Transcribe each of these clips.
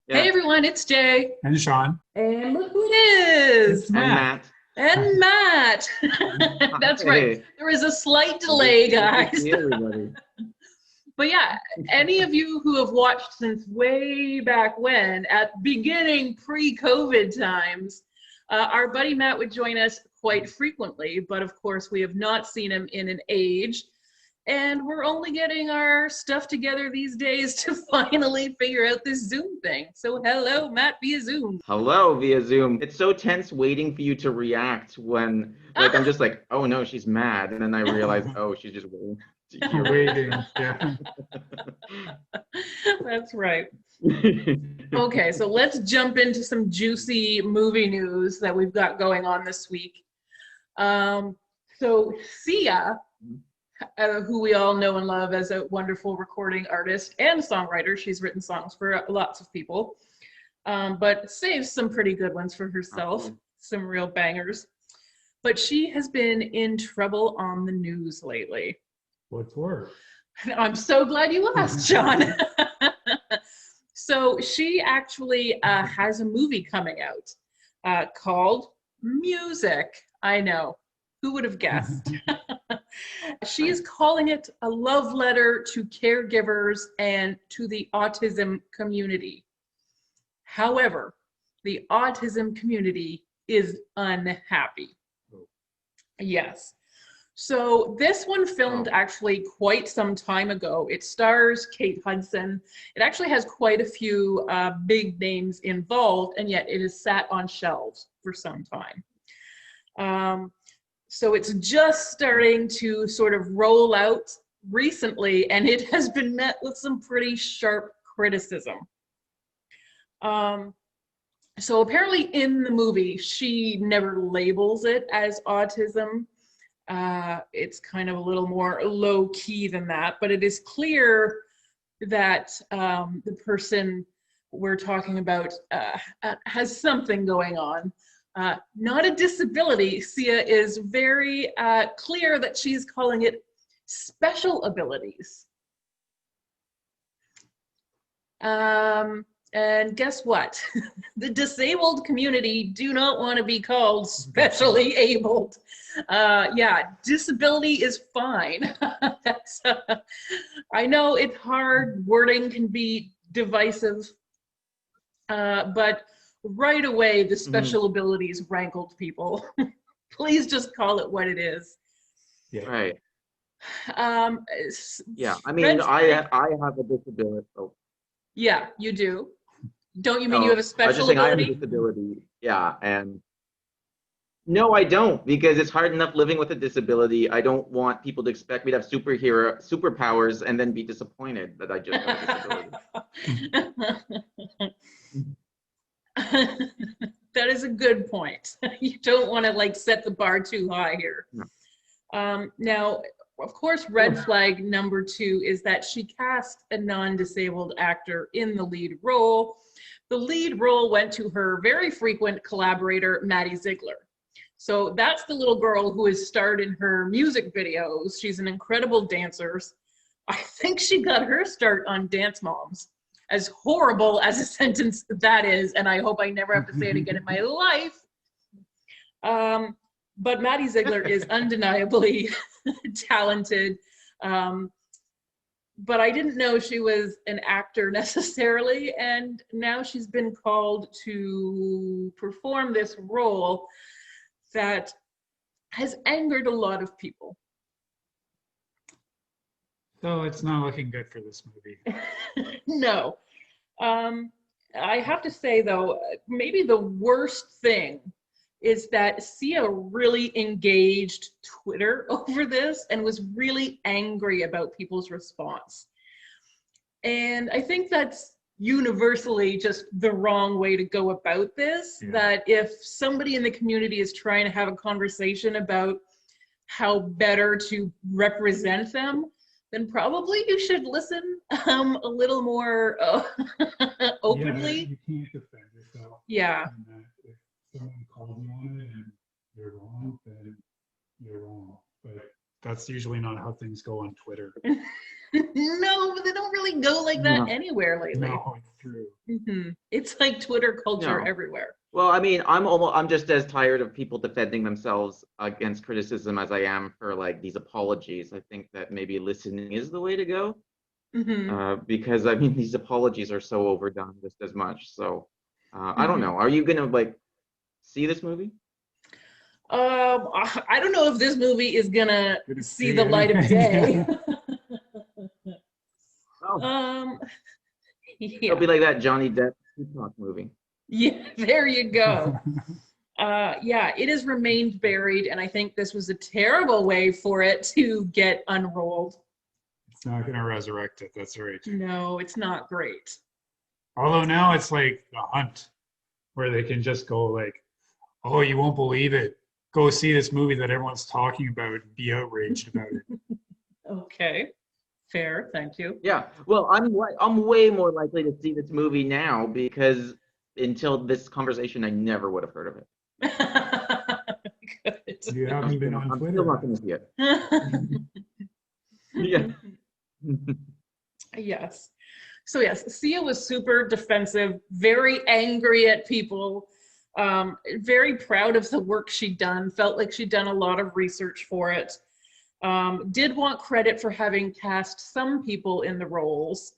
Yeah. Hey everyone, it's Jay. And Sean. And look who it is. It's Matt. And Matt. That's right. There is a slight delay, guys. Everybody. But yeah, any of you who have watched since way back when, at beginning pre-COVID times, our buddy Matt would join us quite frequently, but of course we have not seen him in an age. And we're only getting our stuff together these days to finally figure out this Zoom thing. So hello, Matt, via Zoom. Hello, via Zoom. It's so tense waiting for you to react when, like, I'm just like, oh no, she's mad. And then I realize, oh, she's just waiting. Waiting, yeah. That's right. Okay, so let's jump into some juicy movie news that we've got going on this week. So Sia, who we all know and love as a wonderful recording artist and songwriter. She's written songs for lots of people, but saves some pretty good ones for herself, some real bangers. But she has been in trouble on the news lately. What's worse? I'm so glad you asked, John. So she actually has a movie coming out called Music. I know. Who would have guessed? She is calling it a love letter to caregivers and to the autism community. However, the autism community is unhappy. Yes. So this one filmed actually quite some time ago. It stars Kate Hudson. It actually has quite a few big names involved, and yet it has sat on shelves for some time. So it's just starting to sort of roll out recently, and it has been met with some pretty sharp criticism. So apparently in the movie, she never labels it as autism. It's kind of a little more low key than that, but it is clear that the person we're talking about has something going on. Not a disability. Sia is very clear that she's calling it special abilities. And guess what? The disabled community do not want to be called specially abled. Yeah, disability is fine. That's, I know it's hard, wording can be divisive, but right away, the special abilities rankled people. Please just call it what it is. Yeah. Right. Yeah, I mean, I have a disability. Oh. Yeah, you do. Don't you mean you have a special ability? I have a disability. Yeah, and no, I don't, because it's hard enough living with a disability. I don't want people to expect me to have superpowers and then be disappointed that I just have a disability. That is a good point. You don't want to like set the bar too high here. No. Now, of course, red flag number 2 is that she cast a non-disabled actor in the lead role. The lead role went to her very frequent collaborator, Maddie Ziegler. So that's the little girl who has starred in her music videos. She's an incredible dancer. I think she got her start on Dance Moms. As horrible as a sentence that is, and I hope I never have to say it again in my life. But Maddie Ziegler is undeniably talented. But I didn't know she was an actor necessarily, and now she's been called to perform this role that has angered a lot of people. So it's not looking good for this movie. No. I have to say, though, maybe the worst thing is that Sia really engaged Twitter over this and was really angry about people's response. And I think that's universally just the wrong way to go about this, that if somebody in the community is trying to have a conversation about how better to represent them, then probably you should listen a little more openly. Yeah, you can't defend yourself. Yeah. And if someone calls you on it and you're wrong, then you're wrong. But that's usually not how things go on Twitter. No, but they don't really go like that anywhere lately. No, it's true. It's like Twitter culture No. everywhere. Well, I mean, I'm just as tired of people defending themselves against criticism as I am for like these apologies. I think that maybe listening is the way to go. Because I mean, these apologies are so overdone just as much. So I don't know. Are you gonna like see this movie? I don't know if this movie is gonna see the light of day. Oh, Yeah. it'll be like that Johnny Depp TikTok movie. Yeah, there you go. Yeah, it has remained buried, and I think this was a terrible way for it to get unrolled. It's not going to resurrect it. That's right. No, it's not great. Although now it's like a hunt where they can just go like, oh, you won't believe it. Go see this movie that everyone's talking about and be outraged about it. Okay, fair, thank you. Yeah. Well, I'm way more likely to see this movie now because until this conversation, I never would have heard of it. Good. You haven't been on I'm Twitter. still not going to see it. Yeah. Yes. So yes, Sia was super defensive, very angry at people, very proud of the work she'd done, felt like she'd done a lot of research for it, did want credit for having cast some people in the roles,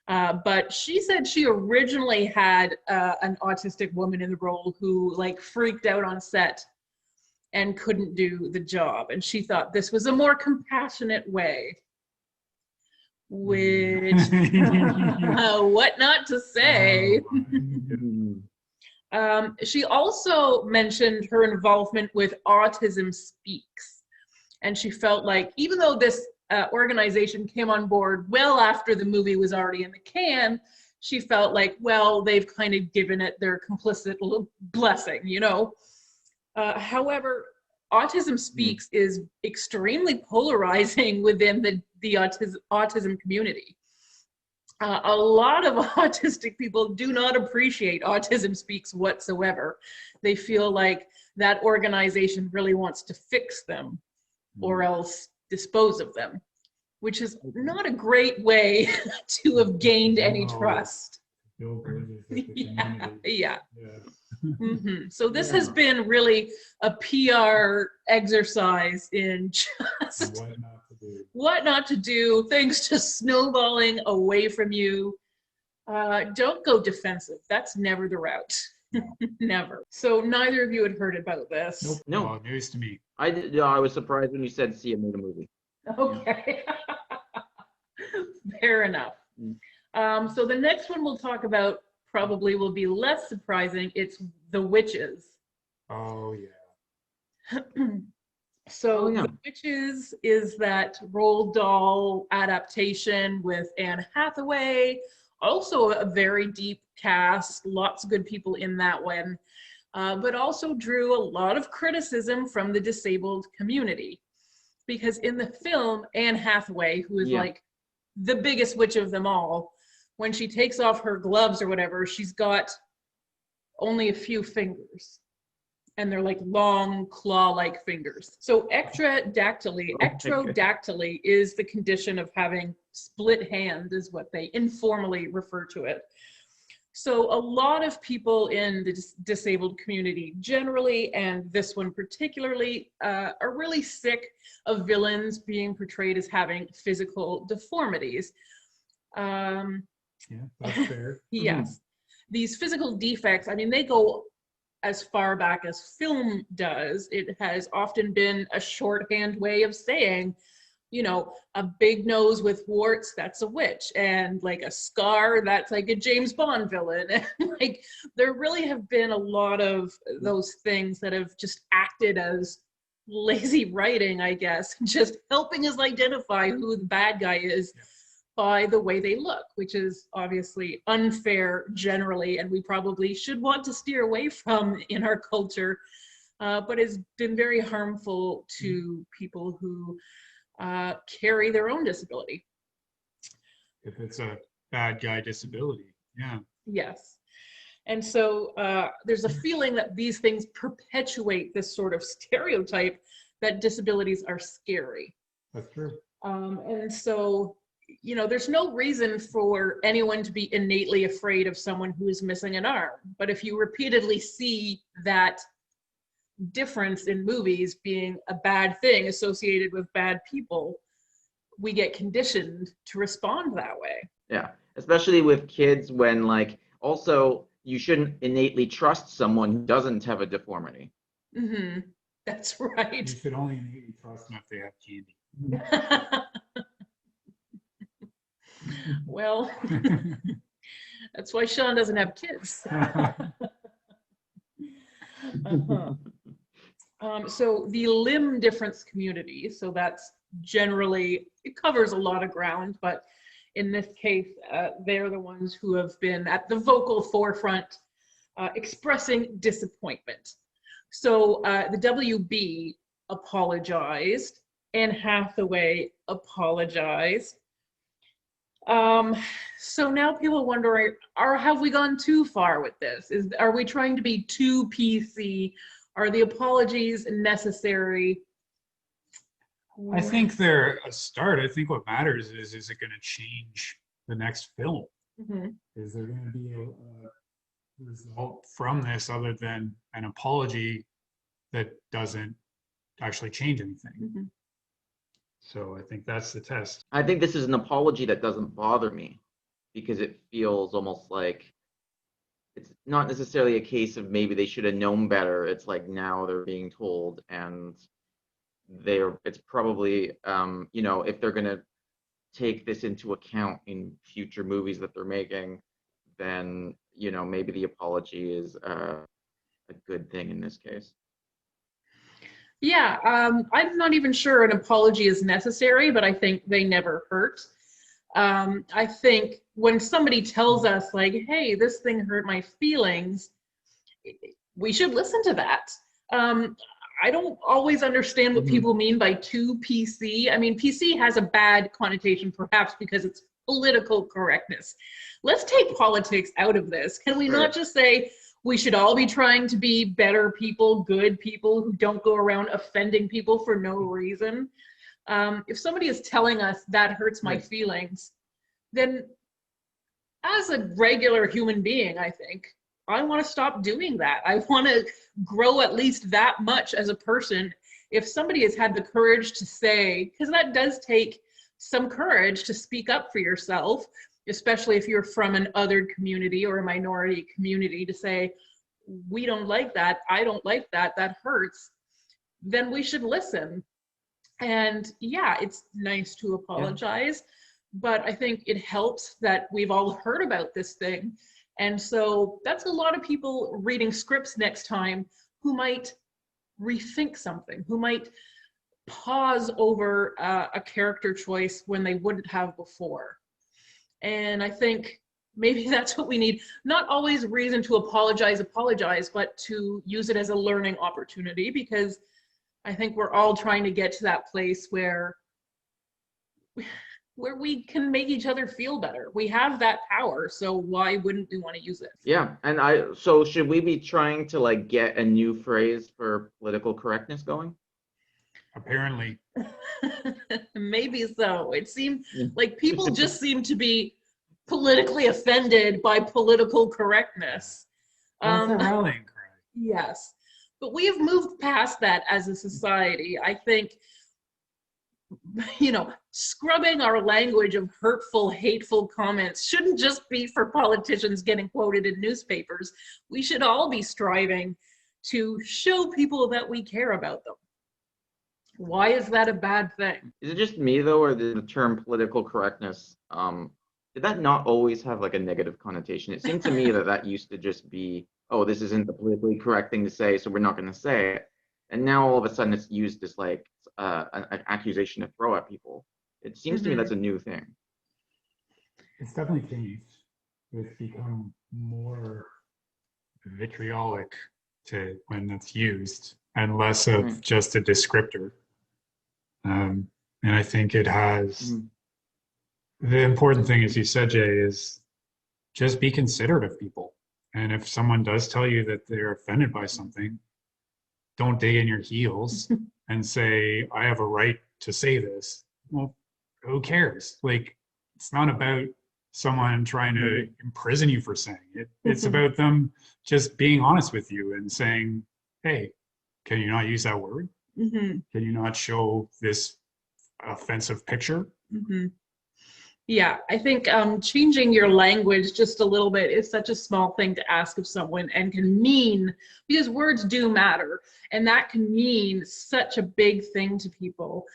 but she said she originally had an autistic woman in the role who like freaked out on set and couldn't do the job, and she thought this was a more compassionate way. Which, what not to say. She also mentioned her involvement with Autism Speaks. And she felt like, even though this organization came on board well after the movie was already in the can, she felt like, well, they've kind of given it their complicit blessing, you know? However, Autism Speaks is extremely polarizing within the autism community. A lot of autistic people do not appreciate Autism Speaks whatsoever. They feel like that organization really wants to fix them or else dispose of them, which is not a great way to have gained any trust. Yeah. So this has been really a PR exercise in just what not to do, things just snowballing away from you. Don't go defensive. That's never the route. Never. So neither of you had heard about this. Nope. No. Oh, news to me. I was surprised when you said Sia made a movie. Okay. Fair enough. So the next one we'll talk about probably will be less surprising. It's The Witches. Oh, yeah. So The Witches is that Roald Dahl adaptation with Anne Hathaway, also a very deep cast, lots of good people in that one, but also drew a lot of criticism from the disabled community. Because in the film, Anne Hathaway, who is like the biggest witch of them all, when she takes off her gloves or whatever, she's got only a few fingers. And they're like long claw-like fingers. So ectrodactyly is the condition of having split hand, is what they informally refer to it. So a lot of people in the disabled community generally, and this one particularly, are really sick of villains being portrayed as having physical deformities. Yeah, that's fair. Yes. These physical defects, I mean, they go as far back as film does. It has often been a shorthand way of saying, you know, a big nose with warts, that's a witch. And like a scar, that's like a James Bond villain. And like, there really have been a lot of those things that have just acted as lazy writing, I guess, just helping us identify who the bad guy is by the way they look, which is obviously unfair generally, and we probably should want to steer away from in our culture, but has been very harmful to people who carry their own disability. If it's a bad guy disability, yeah. Yes. And so there's a feeling that these things perpetuate this sort of stereotype that disabilities are scary. That's true. And so you know, there's no reason for anyone to be innately afraid of someone who is missing an arm. But if you repeatedly see that difference in movies being a bad thing associated with bad people, we get conditioned to respond that way. Yeah, especially with kids when like also you shouldn't innately trust someone who doesn't have a deformity. Mm-hmm. That's You right. should only innately trust them if they have candy. Well, that's why Sean doesn't have kids. Uh-huh. So the limb difference community, so that's generally, it covers a lot of ground, but in this case, they're the ones who have been at the vocal forefront expressing disappointment. So the WB apologized, and Hathaway apologized. So now people wondering, have we gone too far with this? Are we trying to be too PC? Are the apologies necessary? I think they're a start. I think what matters is it going to change the next film? Mm-hmm. Is there going to be a result from this other than an apology that doesn't actually change anything? Mm-hmm. So I think that's the test. I think this is an apology that doesn't bother me because it feels almost like it's not necessarily a case of maybe they should have known better. It's like now they're being told, and it's probably you know, if they're going to take this into account in future movies that they're making, then you know, maybe the apology is a good thing in this case. Yeah, I'm not even sure an apology is necessary, but I think they never hurt. I think when somebody tells us like, hey, this thing hurt my feelings, we should listen to that. I don't always understand what people mean by too PC. I mean, PC has a bad connotation, perhaps because it's political correctness. Let's take politics out of this. Can we not just say we should all be trying to be better people, good people who don't go around offending people for no reason? If somebody is telling us that hurts my feelings, then as a regular human being, I think, I want to stop doing that. I want to grow at least that much as a person. If somebody has had the courage to say, because that does take some courage to speak up for yourself, especially if you're from an othered community or a minority community, to say, we don't like that, I don't like that, that hurts, then we should listen. And yeah, it's nice to apologize, but I think it helps that we've all heard about this thing. And so that's a lot of people reading scripts next time who might rethink something, who might pause over a character choice when they wouldn't have before. And I think maybe that's what we need. Not always reason to apologize, but to use it as a learning opportunity, because I think we're all trying to get to that place where we can make each other feel better. We have that power, so why wouldn't we want to use it? Yeah, and so should we be trying to like get a new phrase for political correctness going? Apparently. Maybe so. It seemed like people just seem to be politically offended by political correctness. That's a rallying cry. Yes, but we have moved past that as a society. I think, you know, scrubbing our language of hurtful, hateful comments shouldn't just be for politicians getting quoted in newspapers. We should all be striving to show people that we care about them. Why is that a bad thing? Is it just me though, or the term political correctness, did that not always have like a negative connotation? It seemed to me that used to just be, oh, this isn't the politically correct thing to say, so we're not going to say it. And now all of a sudden it's used as like an accusation to throw at people. It seems to me that's a new thing. It's definitely changed. It's become more vitriolic to when it's used and less of just a descriptor. And I think it has, the important thing, as you said, Jay, is just be considerate of people. And if someone does tell you that they're offended by something, don't dig in your heels and say, I have a right to say this. Well, who cares? Like, It's not about someone trying to imprison you for saying it. It's about them just being honest with you and saying, hey, can you not use that word? Can you not show this offensive picture? Yeah, I think changing your language just a little bit is such a small thing to ask of someone, and can mean, because words do matter, and that can mean such a big thing to people.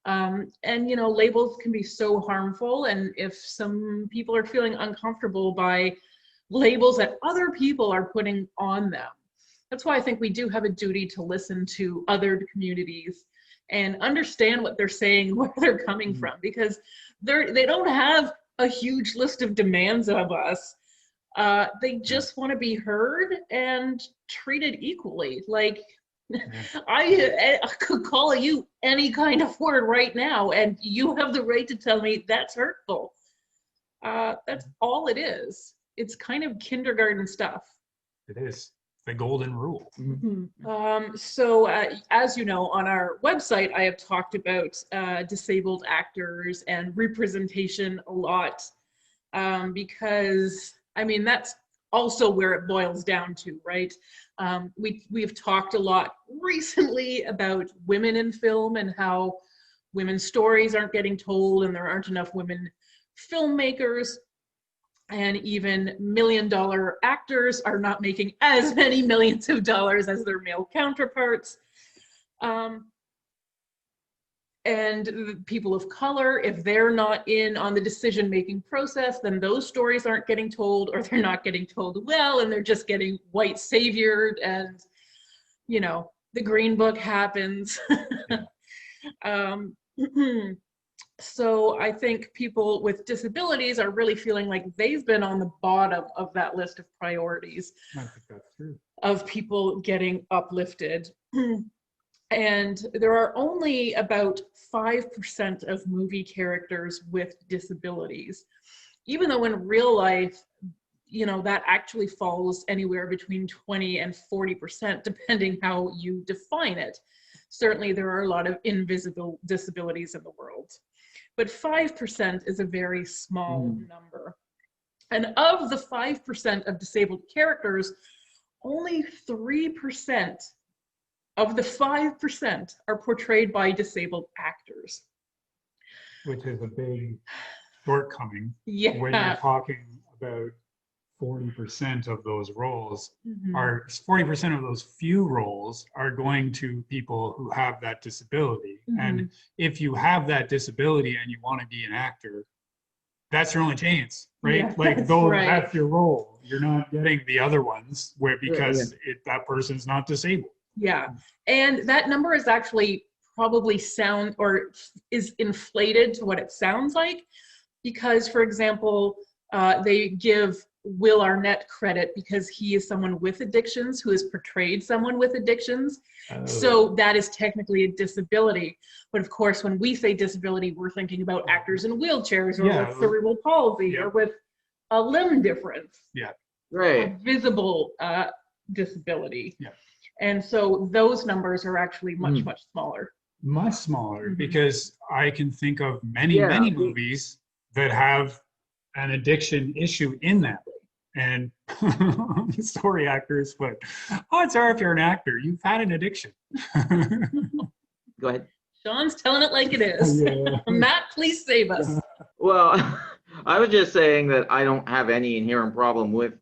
And you know, labels can be so harmful, and if some people are feeling uncomfortable by labels that other people are putting on them, that's why I think we do have a duty to listen to other communities and understand what they're saying, where they're coming from, because they don't have a huge list of demands of us. They just want to be heard and treated equally. Like, I could call you any kind of word right now, and you have the right to tell me that's hurtful. That's all it is. It's kind of kindergarten stuff. It is the golden rule. So as you know, on our website, I have talked about disabled actors and representation a lot, because I mean, that's also where it boils down to, right? We've talked a lot recently about women in film and how women's stories aren't getting told, and there aren't enough women filmmakers. And even million-dollar actors are not making as many millions of dollars as their male counterparts. And people of color, if they're not in on the decision-making process, then those stories aren't getting told, or they're not getting told well, and they're just getting white saviored, and, you know, the Green Book happens. So I think people with disabilities are really feeling like they've been on the bottom of that list of priorities. I think that's true. Of people getting uplifted. And there are only about 5% of movie characters with disabilities, even though in real life, you know, that actually falls anywhere between 20 and 40%, depending how you define it. Certainly there are a lot of invisible disabilities in the world, but 5% is a very small number. And of the 5% of disabled characters, only 3% of the 5% are portrayed by disabled actors. Which is a big shortcoming. Yeah. When you're talking about 40% of those roles, are 40% of those few roles are going to people who have that disability. And if you have that disability and you want to be an actor, that's your only chance, right? Yeah, like that's your role. You're not getting the other ones because that person's not disabled. Yeah, and that number is actually probably is inflated to what it sounds like, because, for example, they give Will Arnett credit because he is someone with addictions who has portrayed someone with addictions. So that is technically a disability. But of course, when we say disability, we're thinking about actors in wheelchairs, or with cerebral palsy, or with a limb difference. A visible disability. And so those numbers are actually much, much smaller. Much smaller, because I can think of many movies that have an addiction issue in that. And sorry, actors, but odds are if you're an actor, you've had an addiction. Go ahead. Sean's telling it like it is. Matt, please save us. Well, I was just saying that I don't have any inherent problem with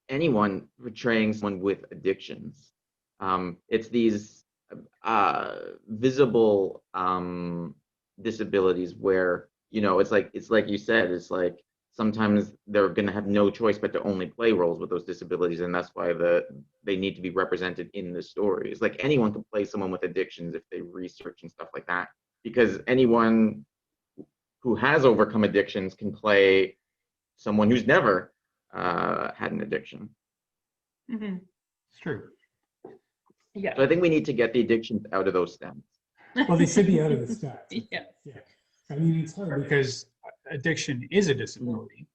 anyone portraying someone with addictions. It's these visible disabilities where, you know, it's like you said, it's like sometimes they're going to have no choice but to only play roles with those disabilities, and that's why they need to be represented in the stories. Like, anyone can play someone with addictions if they research and stuff like that, because anyone who has overcome addictions can play someone who's never had an addiction. It's true. Yeah. So I think we need to get the addictions out of those stats. Well, they should be out of the stats. Yeah. I mean, it's hard because addiction is a disability.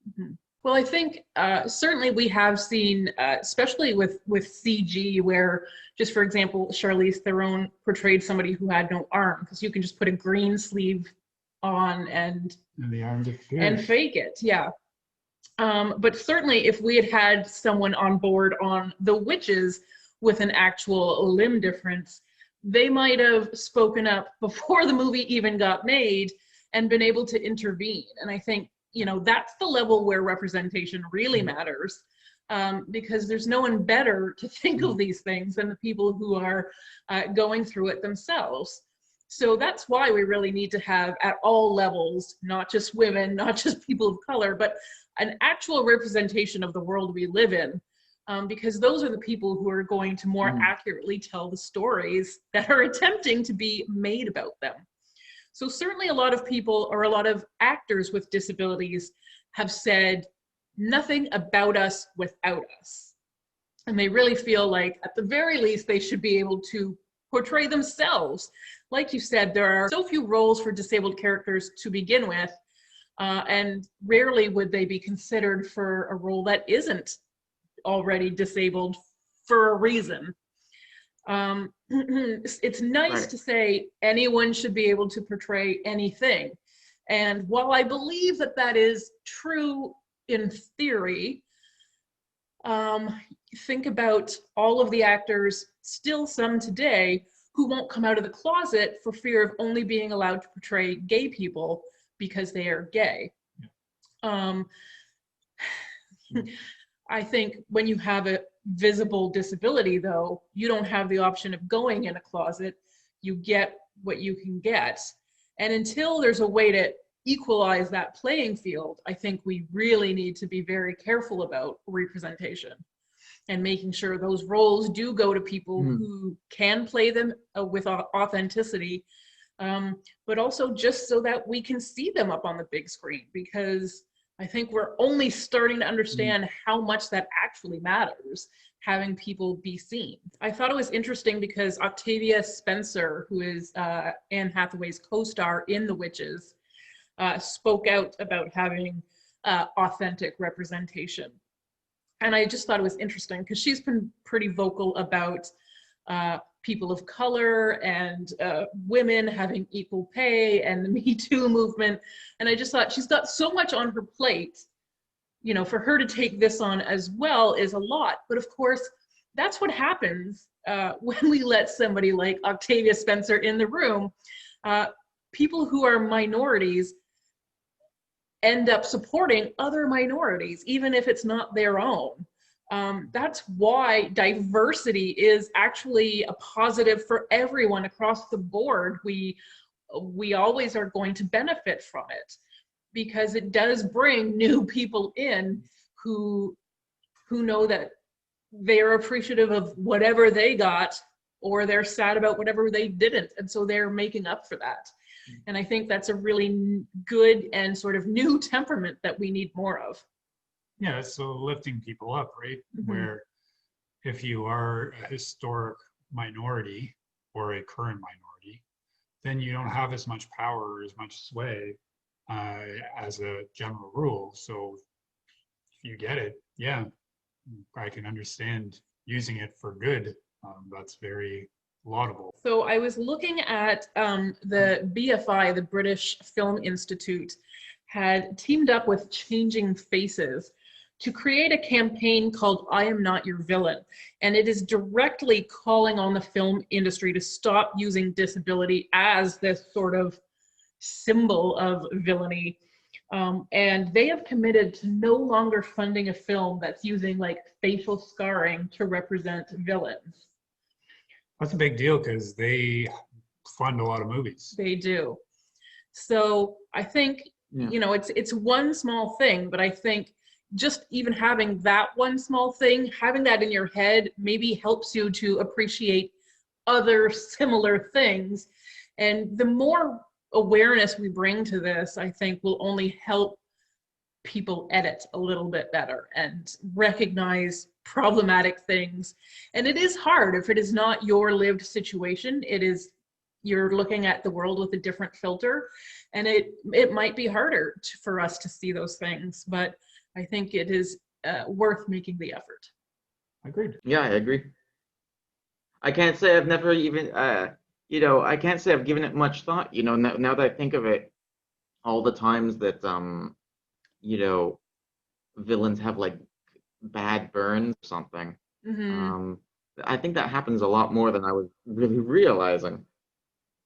Well, I think certainly we have seen, especially with CG, where, just for example, Charlize Theron portrayed somebody who had no arm, because you can just put a green sleeve on and the arm disappears. fake it. Yeah. But certainly if we had had someone on board on the witches with an actual limb difference, they might have spoken up before the movie even got made and been able to intervene. And I think, you know, that's the level where representation really matters, because there's no one better to think of these things than the people who are going through it themselves. So that's why we really need to have at all levels, not just women, not just people of color, but an actual representation of the world we live in, because those are the people who are going to more accurately tell the stories that are attempting to be made about them. So certainly a lot of people, or a lot of actors with disabilities, have said nothing about us without us. And they really feel like at the very least they should be able to portray themselves. Like you said, there are so few roles for disabled characters to begin with, and rarely would they be considered for a role that isn't already disabled for a reason. It's nice to say anyone should be able to portray anything. And while I believe that that is true in theory, think about all of the actors, still some today, who won't come out of the closet for fear of only being allowed to portray gay people because they are gay. I think when you have a visible disability, though, you don't have the option of going in a closet. You get what you can get. And until there's a way to equalize that playing field, I think we really need to be very careful about representation and making sure those roles do go to people who can play them with authenticity, but also just so that we can see them up on the big screen, because I think we're only starting to understand how much that actually matters, having people be seen. I thought it was interesting because Octavia Spencer, who is Anne Hathaway's co-star in The Witches, spoke out about having authentic representation. And I just thought it was interesting because she's been pretty vocal about people of color and women having equal pay and the Me Too movement. And I just thought she's got so much on her plate, you know, for her to take this on as well is a lot. But of course, that's what happens when we let somebody like Octavia Spencer in the room. People who are minorities end up supporting other minorities, even if it's not their own. That's why diversity is actually a positive for everyone across the board. We always are going to benefit from it because it does bring new people in who know that they're appreciative of whatever they got, or they're sad about whatever they didn't, and so they're making up for that. And I think that's a really good and sort of new temperament that we need more of. Yeah, so lifting people up, right? Where if you are a historic minority or a current minority, then you don't have as much power or as much sway as a general rule. So if you get it, yeah, I can understand using it for good. That's very laudable. So I was looking at the BFI, the British Film Institute, had teamed up with Changing Faces to create a campaign called I Am Not Your Villain. And it is directly calling on the film industry to stop using disability as this sort of symbol of villainy. And they have committed to no longer funding a film that's using like facial scarring to represent villains. That's a big deal because they fund a lot of movies. They do. So I think, you know, it's one small thing, but I think just even having that one small thing, having that in your head maybe helps you to appreciate other similar things. And the more awareness we bring to this, I think will only help people edit a little bit better and recognize problematic things. And it is hard if it is not your lived situation. It is, you're looking at the world with a different filter, and it might be harder for us to see those things, but I think it is worth making the effort. Agreed. Yeah, I agree. I can't say I've never even, you know, I can't say I've given it much thought, you know, now that I think of it. all the times that you know, villains have like bad burns or something. Mm-hmm. I think that happens a lot more than I was really realizing,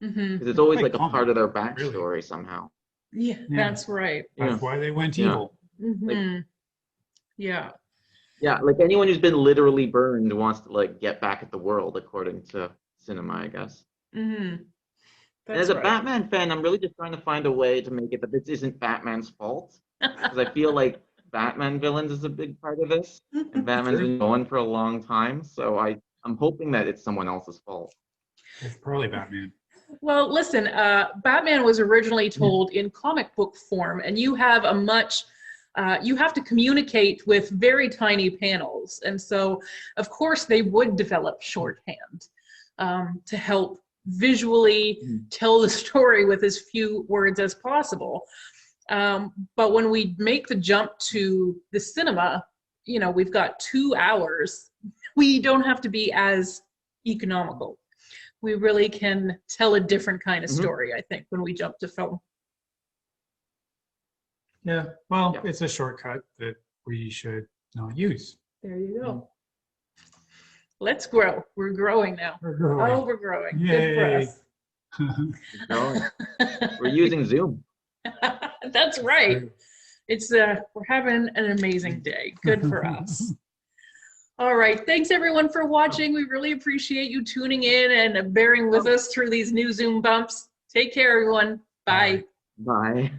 Mm-hmm. because it's always Quite like a part of their common, really. backstory somehow. Yeah, Yeah. that's right. That's Yeah. why they went Yeah. evil. Mm-hmm. Yeah. Yeah, like anyone who's been literally burned wants to like get back at the world, according to cinema, I guess. Mm-hmm. And as That's a right. Batman fan, I'm really just trying to find a way to make it that this isn't Batman's fault, because I feel like Batman villains is a big part of this, and Batman's Sure. been going for a long time. So I'm hoping that it's someone else's fault. It's probably Batman. Well, listen, Batman was originally told in comic book form, and you have a much, you have to communicate with very tiny panels. And so, of course, they would develop shorthand to help visually tell the story with as few words as possible. But when we make the jump to the cinema, you know, we've got 2 hours. We don't have to be as economical. We really can tell a different kind of story, I think, when we jump to film. Yeah, well, Yeah. it's a shortcut that we should not use. There you go. Let's grow. We're growing now. We're growing. Oh, we're growing. Yay. Good Keep going. for us. We're using Zoom. That's right. It's we're having an amazing day. Good for us. All right. Thanks everyone for watching. We really appreciate you tuning in and bearing with us through these new Zoom bumps. Take care, everyone. Bye. Bye.